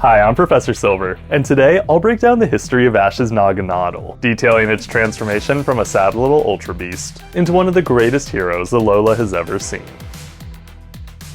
Hi, I'm Professor Silver, and today I'll break down the history of Ash's Naganadel, detailing its transformation from a sad little Ultra Beast into one of the greatest heroes Alola has ever seen.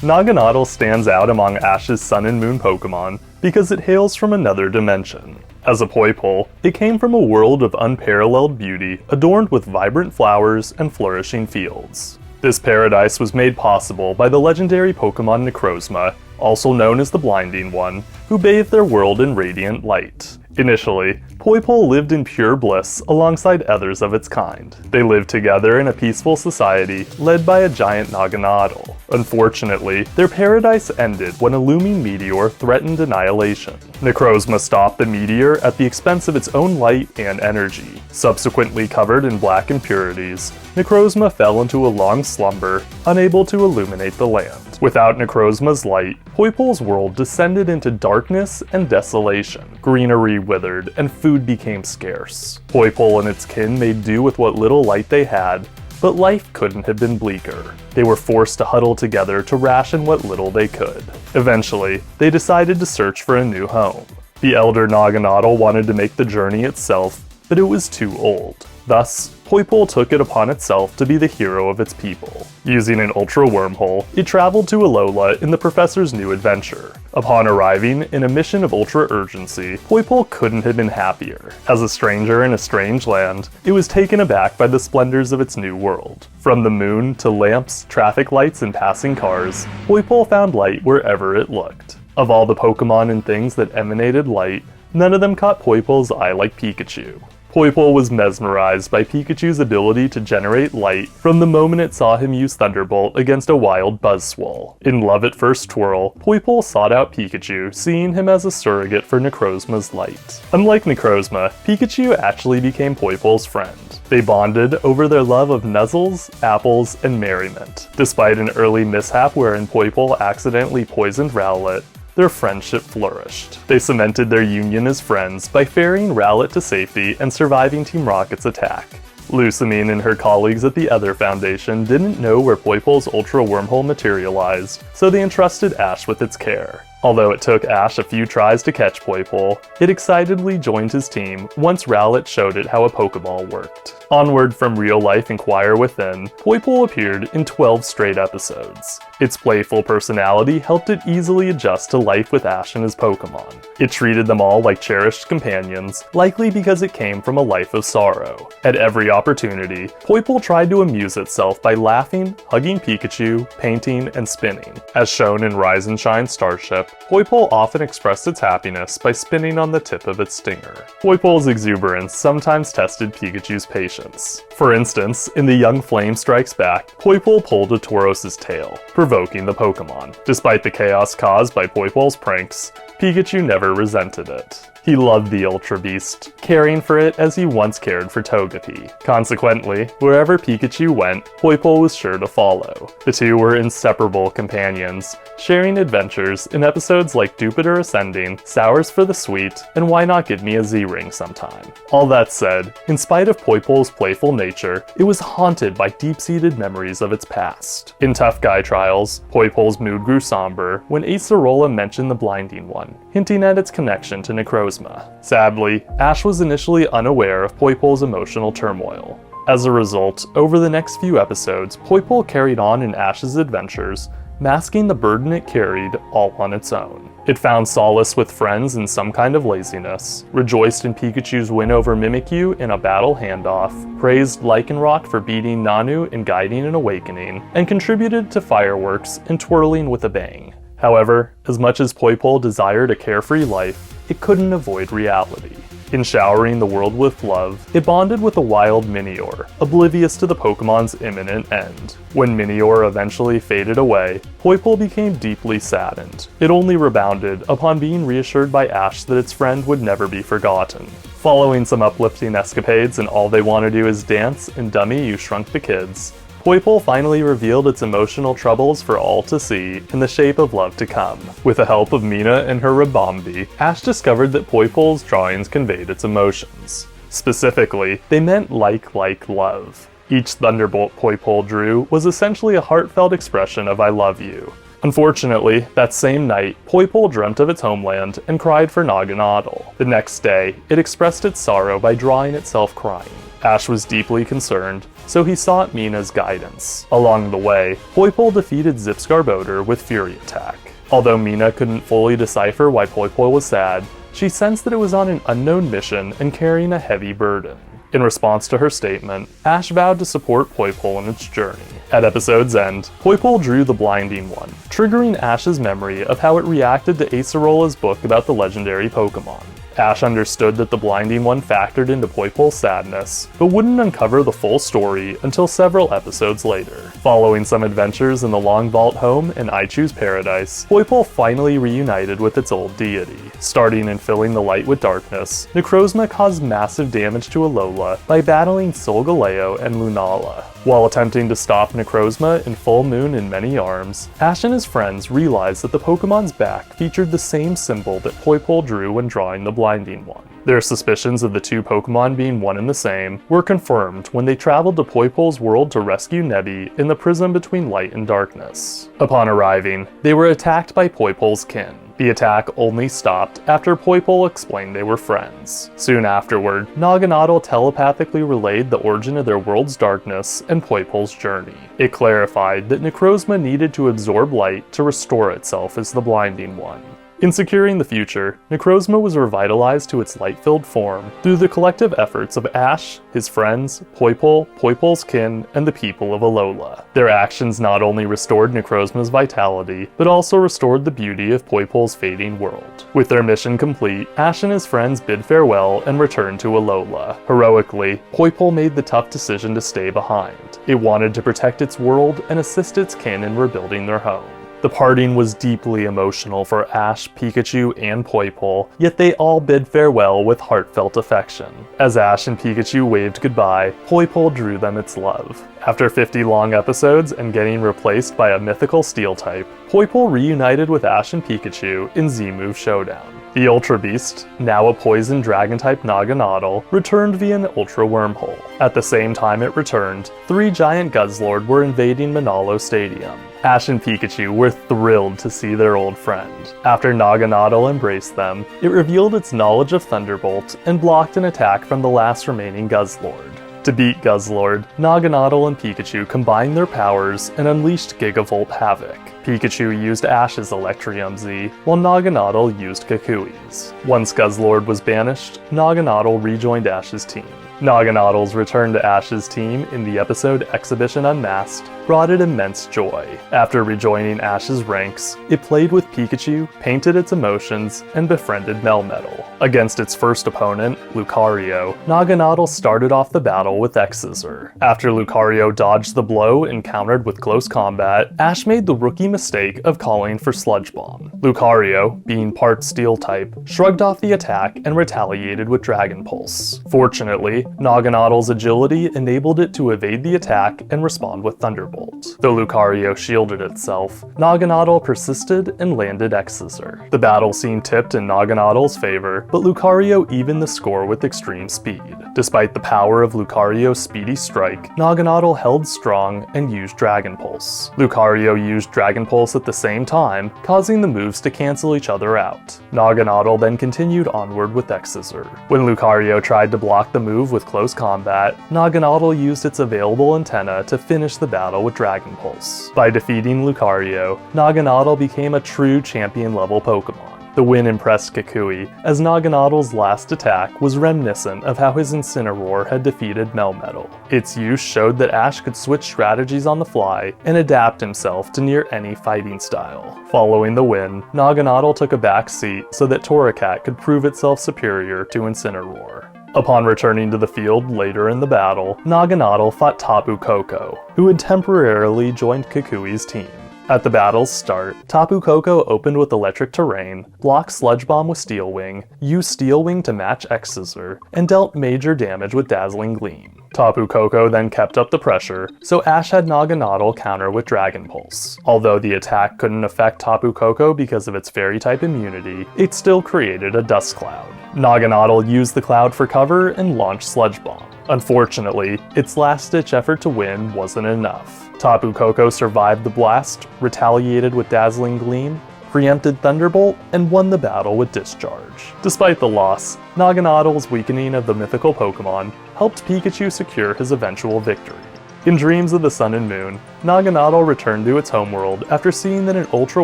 Naganadel stands out among Ash's Sun and Moon Pokémon because it hails from another dimension. As a Poipole, it came from a world of unparalleled beauty adorned with vibrant flowers and flourishing fields. This paradise was made possible by the legendary Pokémon Necrozma, also known as the Blinding One, who bathed their world in radiant light. Initially, Poipole lived in pure bliss alongside others of its kind. They lived together in a peaceful society led by a giant Naganadel. Unfortunately, their paradise ended when a looming meteor threatened annihilation. Necrozma stopped the meteor at the expense of its own light and energy. Subsequently covered in black impurities, Necrozma fell into a long slumber, unable to illuminate the land. Without Necrozma's light, Poipole's world descended into darkness and desolation. Greenery withered, and food became scarce. Poipole and its kin made do with what little light they had, but life couldn't have been bleaker. They were forced to huddle together to ration what little they could. Eventually, they decided to search for a new home. The elder Naganadel wanted to make the journey itself, but it was too old. Thus, Poipole took it upon itself to be the hero of its people. Using an ultra wormhole, it traveled to Alola in the professor's new adventure. Upon arriving in a mission of ultra urgency, Poipole couldn't have been happier. As a stranger in a strange land, it was taken aback by the splendors of its new world. From the moon to lamps, traffic lights, and passing cars, Poipole found light wherever it looked. Of all the Pokemon and things that emanated light, none of them caught Poipole's eye like Pikachu. Poipole was mesmerized by Pikachu's ability to generate light from the moment it saw him use Thunderbolt against a wild Buzzwole. In love at first twirl, Poipole sought out Pikachu, seeing him as a surrogate for Necrozma's light. Unlike Necrozma, Pikachu actually became Poipole's friend. They bonded over their love of nuzzles, apples, and merriment. Despite an early mishap wherein Poipole accidentally poisoned Rowlet, their friendship flourished. They cemented their union as friends by ferrying Rowlet to safety and surviving Team Rocket's attack. Lusamine and her colleagues at the Other Foundation didn't know where Poipole's Ultra Wormhole materialized, so they entrusted Ash with its care. Although it took Ash a few tries to catch Poipole, it excitedly joined his team once Rowlet showed it how a Pokeball worked. Onward from real-life Inquire Within, Poipole appeared in 12 straight episodes. Its playful personality helped it easily adjust to life with Ash and his Pokemon. It treated them all like cherished companions, likely because it came from a life of sorrow. At every opportunity, Poipole tried to amuse itself by laughing, hugging Pikachu, painting, and spinning. As shown in Rise and Shine Starship, Poipole often expressed its happiness by spinning on the tip of its stinger. Poipole's exuberance sometimes tested Pikachu's patience. For instance, in the Young Flame Strikes Back, Poipole pulled a Tauros's tail, provoking the Pokemon. Despite the chaos caused by Poipole's pranks, Pikachu never resented it. He loved the Ultra Beast, caring for it as he once cared for Togepi. Consequently, wherever Pikachu went, Poipole was sure to follow. The two were inseparable companions, sharing adventures in episodes like Jupiter Ascending, Sours for the Sweet, and Why Not Give Me a Z-Ring Sometime. All that said, in spite of Poipole's playful nature, it was haunted by deep-seated memories of its past. In Tough Guy Trials, Poipole's mood grew somber when Acerola mentioned the Blinding One, hinting at its connection to Necrozma. Sadly, Ash was initially unaware of Poipole's emotional turmoil. As a result, over the next few episodes, Poipole carried on in Ash's adventures, masking the burden it carried all on its own. It found solace with friends in some kind of laziness, rejoiced in Pikachu's win over Mimikyu in a battle handoff, praised Lycanroc for beating Nanu in Guiding and Awakening, and contributed to fireworks and twirling with a bang. However, as much as Poipole desired a carefree life, it couldn't avoid reality. In showering the world with love, it bonded with a wild Minior, oblivious to the Pokemon's imminent end. When Minior eventually faded away, Poipole became deeply saddened. It only rebounded upon being reassured by Ash that its friend would never be forgotten. Following some uplifting escapades and All They Want to Do Is Dance and Dummy You Shrunk the Kids, Poipole finally revealed its emotional troubles for all to see in the shape of love to come. With the help of Mina and her Ribombee, Ash discovered that Poipole's drawings conveyed its emotions. Specifically, they meant like love. Each Thunderbolt Poipole drew was essentially a heartfelt expression of I love you. Unfortunately, that same night, Poipole dreamt of its homeland and cried for Naganadel. The next day, it expressed its sorrow by drawing itself crying. Ash was deeply concerned, so he sought Mina's guidance. Along the way, Poipole defeated Zip's Garbodor with Fury Attack. Although Mina couldn't fully decipher why Poipole was sad, she sensed that it was on an unknown mission and carrying a heavy burden. In response to her statement, Ash vowed to support Poipole in its journey. At episode's end, Poipole drew the Blinding One, triggering Ash's memory of how it reacted to Acerola's book about the legendary Pokemon. Ash understood that the Blinding One factored into Poipole's sadness, but wouldn't uncover the full story until several episodes later. Following some adventures in the Long Vault home and I Choose Paradise, Poipole finally reunited with its old deity. Starting and filling the light with darkness, Necrozma caused massive damage to Alola by battling Solgaleo and Lunala. While attempting to stop Necrozma in Full Moon in Many Arms, Ash and his friends realized that the Pokemon's back featured the same symbol that Poipole drew when drawing the Blinding One. Their suspicions of the two Pokemon being one and the same were confirmed when they traveled to Poipole's world to rescue Nebby in the prism between light and darkness. Upon arriving, they were attacked by Poipole's kin. The attack only stopped after Poipole explained they were friends. Soon afterward, Naganadel telepathically relayed the origin of their world's darkness and Poipole's journey. It clarified that Necrozma needed to absorb light to restore itself as the Blinding One. In securing the future, Necrozma was revitalized to its light-filled form through the collective efforts of Ash, his friends, Poipole, Poipole's kin, and the people of Alola. Their actions not only restored Necrozma's vitality, but also restored the beauty of Poipole's fading world. With their mission complete, Ash and his friends bid farewell and returned to Alola. Heroically, Poipole made the tough decision to stay behind. It wanted to protect its world and assist its kin in rebuilding their home. The parting was deeply emotional for Ash, Pikachu, and Poipole, yet they all bid farewell with heartfelt affection. As Ash and Pikachu waved goodbye, Poipole drew them its love. After 50 long episodes and getting replaced by a mythical Steel type, Poipole reunited with Ash and Pikachu in Z-Move Showdown. The Ultra Beast, now a poison dragon-type Naganadel, returned via an Ultra Wormhole. At the same time it returned, 3 giant Guzzlord were invading Manalo Stadium. Ash and Pikachu were thrilled to see their old friend. After Naganadel embraced them, it revealed its knowledge of Thunderbolt and blocked an attack from the last remaining Guzzlord. To beat Guzzlord, Naganadel and Pikachu combined their powers and unleashed Gigavolt Havoc. Pikachu used Ash's Electrium Z, while Naganadel used Kukui's. Once Guzzlord was banished, Naganadel rejoined Ash's team. Naganadel's return to Ash's team in the episode Exhibition Unmasked brought it immense joy. After rejoining Ash's ranks, it played with Pikachu, painted its emotions, and befriended Melmetal. Against its first opponent, Lucario, Naganadel started off the battle with X-Scissor. After Lucario dodged the blow and countered with close combat, Ash made the rookie mistake of calling for Sludge Bomb. Lucario, being part Steel type, shrugged off the attack and retaliated with Dragon Pulse. Fortunately, Naganadel's agility enabled it to evade the attack and respond with Thunderbolt. Though Lucario shielded itself, Naganadel persisted and landed X-Scissor. The battle seemed tipped in Naganadel's favor, but Lucario evened the score with extreme speed. Despite the power of Lucario's speedy strike, Naganadel held strong and used Dragon Pulse. Lucario used Dragon Pulse at the same time, causing the moves to cancel each other out. Naganadel then continued onward with X-Scissor. When Lucario tried to block the move with close combat, Naganadel used its available antenna to finish the battle with Dragon Pulse. By defeating Lucario, Naganadel became a true champion-level Pokemon. The win impressed Kukui, as Naganadel's last attack was reminiscent of how his Incineroar had defeated Melmetal. Its use showed that Ash could switch strategies on the fly and adapt himself to near any fighting style. Following the win, Naganadel took a back seat so that Torracat could prove itself superior to Incineroar. Upon returning to the field later in the battle, Naganadel fought Tapu Koko, who had temporarily joined Kukui's team. At the battle's start, Tapu Koko opened with Electric Terrain, blocked Sludge Bomb with Steel Wing, used Steel Wing to match X-Scissor, and dealt major damage with Dazzling Gleam. Tapu Koko then kept up the pressure, so Ash had Naganadel counter with Dragon Pulse. Although the attack couldn't affect Tapu Koko because of its Fairy-type immunity, it still created a dust cloud. Naganadel used the cloud for cover and launched Sludge Bomb. Unfortunately, its last-ditch effort to win wasn't enough. Tapu Koko survived the blast, retaliated with Dazzling Gleam, preempted Thunderbolt, and won the battle with Discharge. Despite the loss, Naganadel's weakening of the mythical Pokemon helped Pikachu secure his eventual victory. In Dreams of the Sun and Moon, Naganadel returned to its homeworld after seeing that an ultra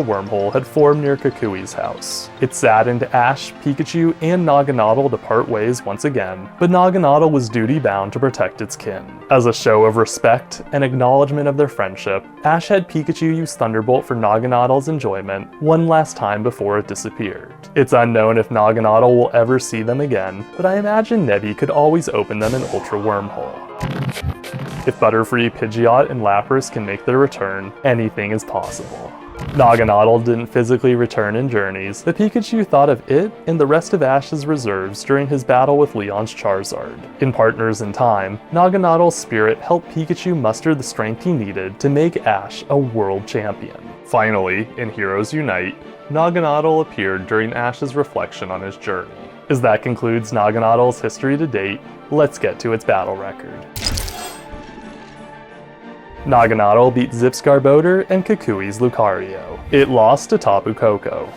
wormhole had formed near Kukui's house. It saddened Ash, Pikachu, and Naganadel to part ways once again, but Naganadel was duty-bound to protect its kin. As a show of respect and acknowledgement of their friendship, Ash had Pikachu use Thunderbolt for Naganadel's enjoyment one last time before it disappeared. It's unknown if Naganadel will ever see them again, but I imagine Nebby could always open them an ultra wormhole. If Butterfree, Pidgeot, and Lapras can make their return, anything is possible. Naganadel didn't physically return in Journeys, but Pikachu thought of it and the rest of Ash's reserves during his battle with Leon's Charizard. In Partners in Time, Naganadel's spirit helped Pikachu muster the strength he needed to make Ash a world champion. Finally, in Heroes Unite, Naganadel appeared during Ash's reflection on his journey. As that concludes Naganadel's history to date, let's get to its battle record. Naganadel beat Zip's Garbodor and Kukui's Lucario. It lost to Tapu Koko.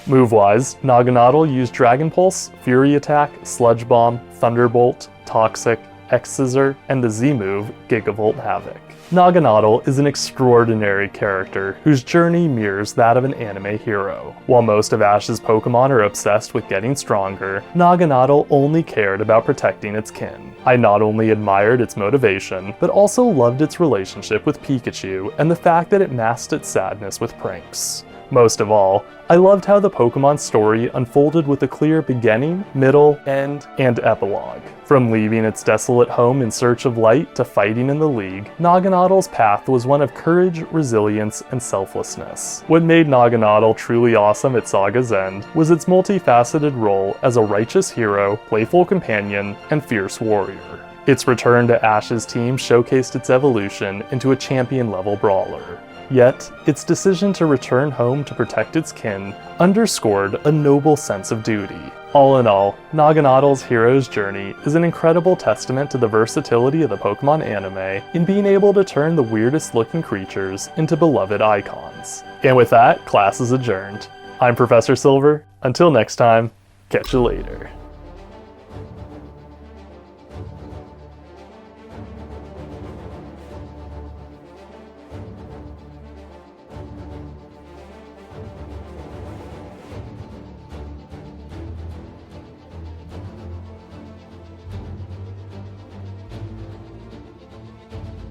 Move-wise, Naganadel used Dragon Pulse, Fury Attack, Sludge Bomb, Thunderbolt, Toxic, X-Scissor, and the Z-move, Gigavolt Havoc. Naganadel is an extraordinary character whose journey mirrors that of an anime hero. While most of Ash's Pokemon are obsessed with getting stronger, Naganadel only cared about protecting its kin. I not only admired its motivation, but also loved its relationship with Pikachu and the fact that it masked its sadness with pranks. Most of all, I loved how the Pokemon story unfolded with a clear beginning, middle, end, and epilogue. From leaving its desolate home in search of light to fighting in the League, Naganadel's path was one of courage, resilience, and selflessness. What made Naganadel truly awesome at Saga's End was its multifaceted role as a righteous hero, playful companion, and fierce warrior. Its return to Ash's team showcased its evolution into a champion-level brawler. Yet, its decision to return home to protect its kin underscored a noble sense of duty. All in all, Naganadel's hero's journey is an incredible testament to the versatility of the Pokemon anime in being able to turn the weirdest looking creatures into beloved icons. And with that, class is adjourned. I'm Professor Silver. Until next time, catch you later.